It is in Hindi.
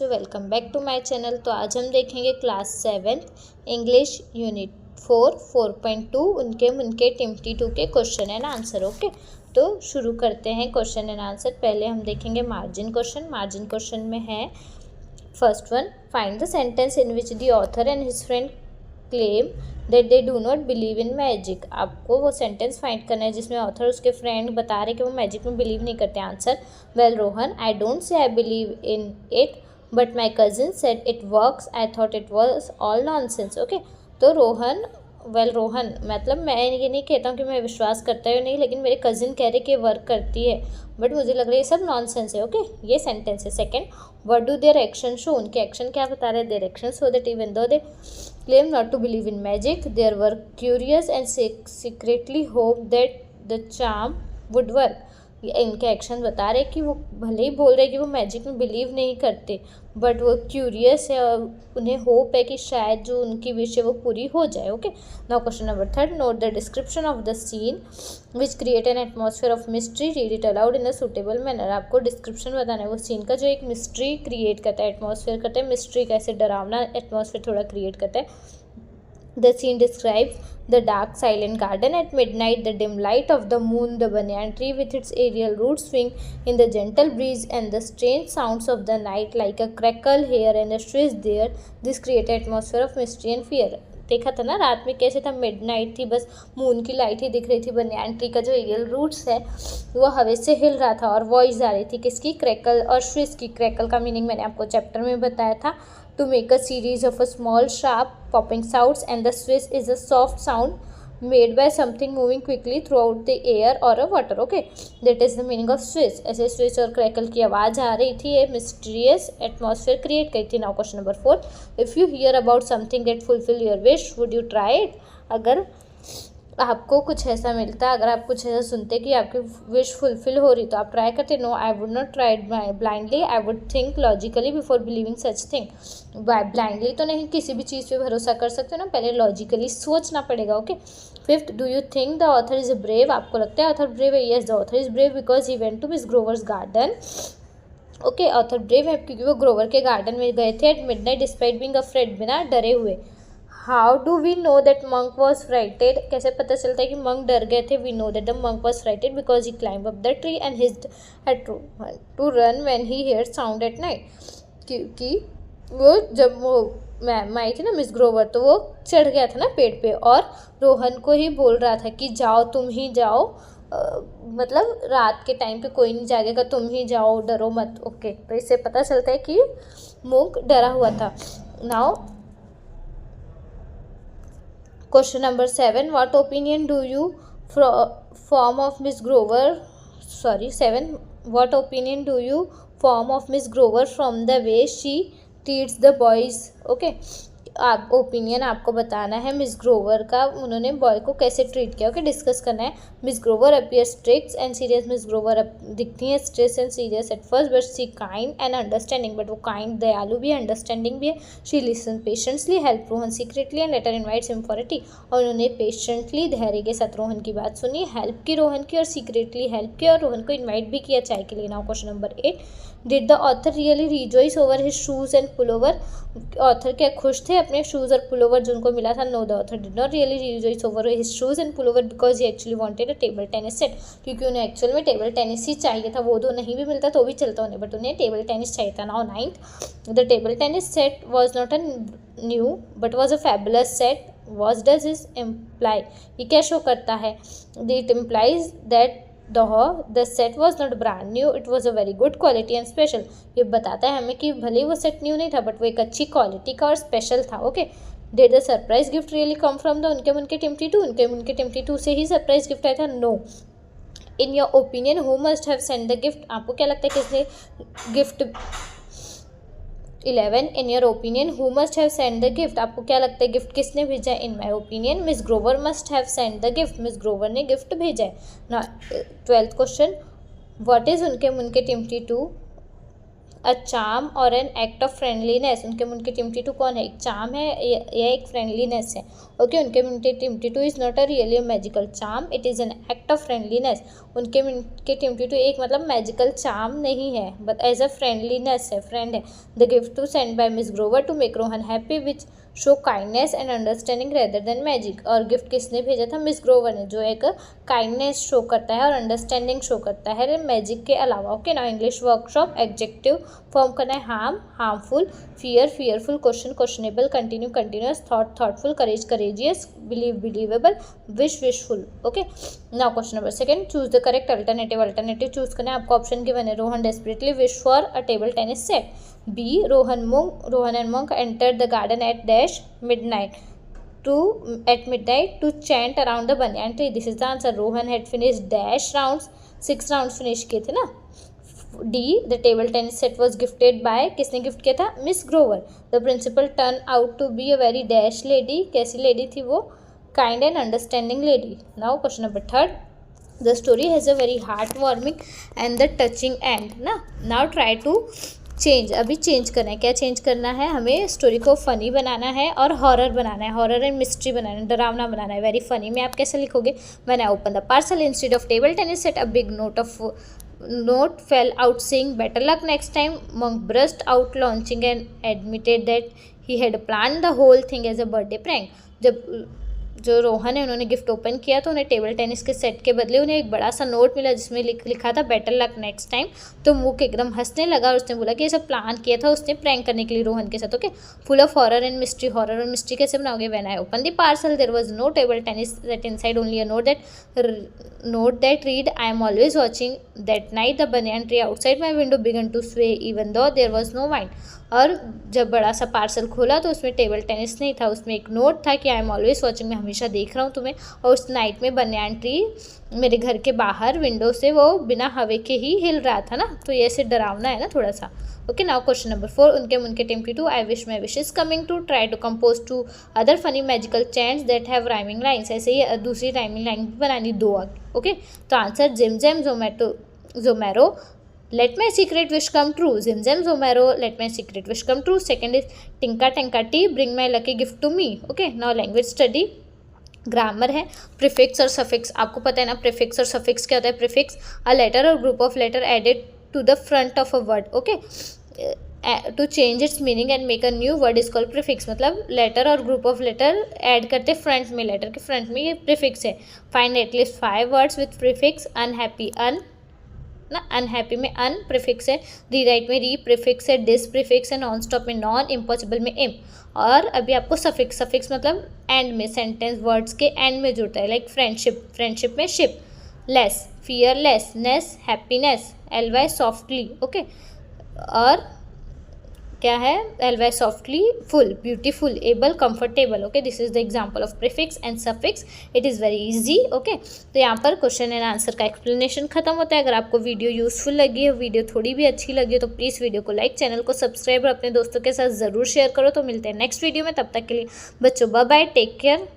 Welcome back to my channel. तो आज हम देखेंगे क्लास 7th इंग्लिश यूनिट 4.2 उनके टिम्पटी 2 के क्वेश्चन एंड आंसर। ओके, तो शुरू करते हैं क्वेश्चन एंड आंसर। पहले हम देखेंगे मार्जिन क्वेश्चन में है first one, find the sentence in which the author and his friend claim that they do not believe in magic. आपको वो सेंटेंस फाइंड करना है जिसमें ऑथर उसके फ्रेंड बता रहे कि वो मैजिक में बिलीव नहीं करते। Answer, well Rohan, I don't say I believe in it but my cousin said it works, I thought it was all nonsense. Okay, तो रोहन मतलब मैं ये नहीं कहता हूँ कि मैं विश्वास करता हूँ नहीं, लेकिन मेरे कजिन कह रहे कि वर्क करती है बट मुझे लग रहा है ये सब नॉनसेंस है। ओके, ये सेंटेंस है। Second, what do their action show, उनके एक्शन क्या बता रहे हैं? Their action show that even though they claim not to believe in magic, they were curious and secretly hoped that the charm would work. इनके एक्शन बता रहे कि वो भले ही बोल रहे कि वो मैजिक में बिलीव नहीं करते बट वो क्यूरियस है और उन्हें होप है कि शायद जो उनकी विश है वो पूरी हो जाए। Okay, now question number 3, note the description of the scene which create an atmosphere of mystery, read it aloud in a suitable manner. आपको डिस्क्रिप्शन बताना है वो सीन का जो एक मिस्ट्री क्रिएट करता है, एटमॉस्फेयर करता है, मिस्ट्री कैसे डरावना एटमॉस्फेयर थोड़ा क्रिएट करता है। The scene describes the dark, silent garden at midnight, the dim light of the moon, the banyan tree with its aerial roots swing in the gentle breeze, and the strange sounds of the night like a crackle here and a swish there. This creates an atmosphere of mystery and fear. देखा था ना रात में कैसे था, मिडनाइट थी, बस मून की लाइट ही दिख रही थी, बनियान ट्री का जो एरियल रूट्स है वो हवा से हिल रहा था और वॉइस आ रही थी किसकी? क्रैकल और स्विश की। क्रैकल का मीनिंग मैंने आपको चैप्टर में बताया था, to make a series of a small sharp popping sounds, and the swish is a soft sound made by something moving quickly throughout the air or a water. Okay, that is the meaning of swish. ऐसे swish और crackle की आवाज़ आ रही थी, ये mysterious atmosphere create करी थी। Now question number 4, if you hear about something that fulfill your wish, would you try it? अगर आपको कुछ ऐसा मिलता, अगर आप कुछ ऐसा सुनते कि आपकी विश फुलफिल हो रही तो आप ट्राई करते? No, I would not try it blindly, I would think logically before believing such thing. Blindly तो नहीं किसी भी चीज़ पे भरोसा कर सकते हो ना, पहले लॉजिकली सोचना पड़ेगा। Okay, fifth, do you think the author is brave? आपको लगता है ऑथर ब्रेव है? Yes, the author is brave because he went to Miss Grover's garden. Okay, author brave है क्योंकि वो ग्रोवर के गार्डन में गए थे at midnight despite being afraid, बिना डरे हुए। How do we know that monk was frightened? कैसे पता चलता है कि मंक डर गए थे? We know that the monk was frightened because he climb up the tree and his had to run when he hear sound at night. क्योंकि वो जब वो मैम आई थी ना मिस ग्रोवर, तो वो चढ़ गया था ना पेड़ पे और रोहन को ही बोल रहा था कि जाओ, तुम ही जाओ, मतलब रात के टाइम पे कोई नहीं जागेगा, तुम ही जाओ, डरो मत। ओके, तो इससे पता चलता है कि मंक डरा हुआ था। Now question number 7, what opinion do you form of Miss Grover? 7, what opinion do you form of Miss Grover from the way she treats the boys? Okay, आप ओपिनियन आपको बताना है मिस ग्रोवर का, उन्होंने बॉय को कैसे ट्रीट किया। ओके, डिस्कस करना है। Miss Grover appear strict and serious, Miss Grover दिखती हैं stress and serious at first but she kind and understanding, but वो काइंड दयालु भी है, अंडरस्टैंडिंग भी है। She listen patiently, help Rohan secretly and later invites him for a tea, और उन्होंने पेशेंटली धैर्य के साथ रोहन की बात सुनी, हेल्प की रोहन की, और सीक्रेटली हेल्प की और रोहन को इन्वाइट भी किया चाय के लिए। Now question number 8, did the author really rejoice over his shoes and pullover? Author क्या खुश थे अपने शूज़ और पुलोवर जो उनको मिला था? No, the author did not really rejoice over his shoes and pullover because he actually wanted a table tennis set, क्योंकि उन्हें एक्चुअल में टेबल टेनिस ही चाहिए था। वो तो नहीं भी मिलता तो भी चलता उन्हें, बट उन्हें टेबल टेनिस चाहिए था। Now 9th, the table tennis set was not a new but was a fabulous set. Was does is imply, ये क्या शो करता है? It implies that the set was not brand new, it was a very good quality and special. ये बताता है हमें कि भले वो सेट न्यू नहीं था बट वो एक अच्छी क्वालिटी का और स्पेशल था। Okay, did the surprise gift really come from the उनके टिम्पटी 2? उनके टिम्पटी 2 से ही सरप्राइज गिफ्ट आया था? No. In your opinion who must have send the gift? आपको क्या लगता है किसने gift? 11, in your opinion who must have send the gift? आपको क्या लगता है गिफ्ट किसने भेजा? In my opinion miss Grover must have send the gift, miss Grover ने गिफ्ट भेजा है ना। 12th क्वेश्चन, व्हाट इज उनके टिम्पटी 2 अ चार्म और एन एक्ट ऑफ फ्रेंडलीनेस, उनके में उनके टिम्पटी टू कौन है, एक चार्म है या एक फ्रेंडलीनेस है। ओके, उनके में उनके टिम्पटी two is not a really magical charm, it is an act of friendliness. उनके में उनके टिम्पटी टू एक मतलब मैजिकल चार्म नहीं है बट एज अ फ्रेंडलीनेस है, फ्रेंड है। The gift to send by Miss Grover to make Rohan happy which show kindness and understanding rather than magic. और गिफ्ट किसने भेजा था, मिस ग्रोवर ने, जो एक काइंडनेस शो करता है और अंडरस्टैंडिंग शो करता है मैजिक के अलावा। ओके, ना इंग्लिश वर्कशॉप एडजेक्टिव फॉर्म करना है, harm harmful, fear fearful, question questionable, continue continuous, thought thoughtful, courage courageous, believe believable, wish wishful. Okay, now question number second, choose the correct alternative. Alternative choose करना है, आपको ऑप्शन गिवन है, Rohan desperately wish for a table tennis set. B, Rohan and monk entered the garden at midnight to chant around the banyan tree. This is the answer. Rohan had finished dash rounds, 6 rounds finish किए थे ना। D, the table tennis set was gifted by, किसने गिफ्ट किया था, Miss Grover. The principal turn out to be a very dash lady, कैसी लेडी थी वो, kind and understanding lady. Now question number third, the story has a very heart warming and the touching end ना। नाउ ट्राई टू चेंज, अभी चेंज करना है, क्या चेंज करना है, हमें स्टोरी को फ़नी बनाना है और हॉरर बनाना है, हॉरर एंड मिस्ट्री बनाना है, डरावना बनाना है। वेरी फनी में आप कैसे लिखोगे, when I open the parcel instead of table tennis set a big note fell out saying better luck next time. Monk burst out launching and admitted that he had planned the whole thing as a birthday prank. जब जो रोहन है उन्होंने गिफ्ट ओपन किया तो उन्हें टेबल टेनिस के सेट के बदले उन्हें एक बड़ा सा नोट मिला जिसमें लिखा था बेटर लक नेक्स्ट टाइम। तो मुक एकदम हंसने लगा और उसने बोला कि ये सब प्लान किया था उसने प्रैंक करने के लिए रोहन के साथ। Okay, full of horror and mystery. Horror और मिस्ट्री कैसे बनाओगे, when I open the parcel there was no table tennis set inside, only a note that read I am always watching. That night the banyan tree outside my window began to sway even though there was no wind. और जब बड़ा सा पार्सल खोला तो उसमें टेबल टेनिस नहीं था, उसमें एक नोट था कि आई एम ऑलवेज वॉचिंग, मैं हमेशा देख रहा हूँ तुम्हें। और उस नाइट में बनियान ट्री मेरे घर के बाहर विंडो से वो बिना हवा के ही हिल रहा था ना, तो ये ऐसे डरावना है ना थोड़ा सा। ओके, नाउ क्वेश्चन नंबर 4, उनके टिम्पटी two I wish my wish is coming to try to compose two other funny magical chants that have rhyming lines. ऐसे ही दूसरी राइमिंग लाइन भी बनानी, 2। ओके, तो आंसर जिम जैम जोमैरो let my secret wish come true. Zim zam zomero, let my secret wish come true. Second is tinka tinka tea, bring my lucky gift to me. Okay, now language study. Grammar है, प्रीफिक्स और सफिक्स। आपको पता है ना प्रीफिक्स और सफिक्स क्या होता है। प्रीफिक्स अ लेटर और group of letter added to the front of a word. Okay, to change its meaning and make a new word is called prefix. मतलब लेटर और ग्रुप ऑफ लेटर ऐड करते फ्रंट में, लेटर के फ्रंट में, ये प्रीफिक्स है। Find at least 5 words with prefix. Unhappy, ना, अनहैप्पी में अन प्रीफिक्स है, रीराइट में री प्रीफिक्स है, डिस प्रीफिक्स है, नॉन स्टॉप में नॉन, इम्पॉसिबल में इम। और अभी आपको सफिक्स मतलब एंड में, सेंटेंस वर्ड्स के एंड में जुड़ता है, लाइक फ्रेंडशिप में ship, less fearlessness, happiness, L Y softly. Okay, और क्या है, L Y softly, full, beautiful, able, comfortable. Okay, this is the example of prefix and suffix. It is very easy. Okay, तो यहाँ पर क्वेश्चन एंड आंसर का एक्सप्लेनेशन खत्म होता है। अगर आपको वीडियो यूजफुल लगी है, वीडियो थोड़ी भी अच्छी लगी है, तो प्लीज़ वीडियो को लाइक, चैनल को सब्सक्राइब और अपने दोस्तों के साथ ज़रूर शेयर करो। तो मिलते हैं नेक्स्ट वीडियो में, तब तक के लिए बच्चों बाय बाय, टेक केयर।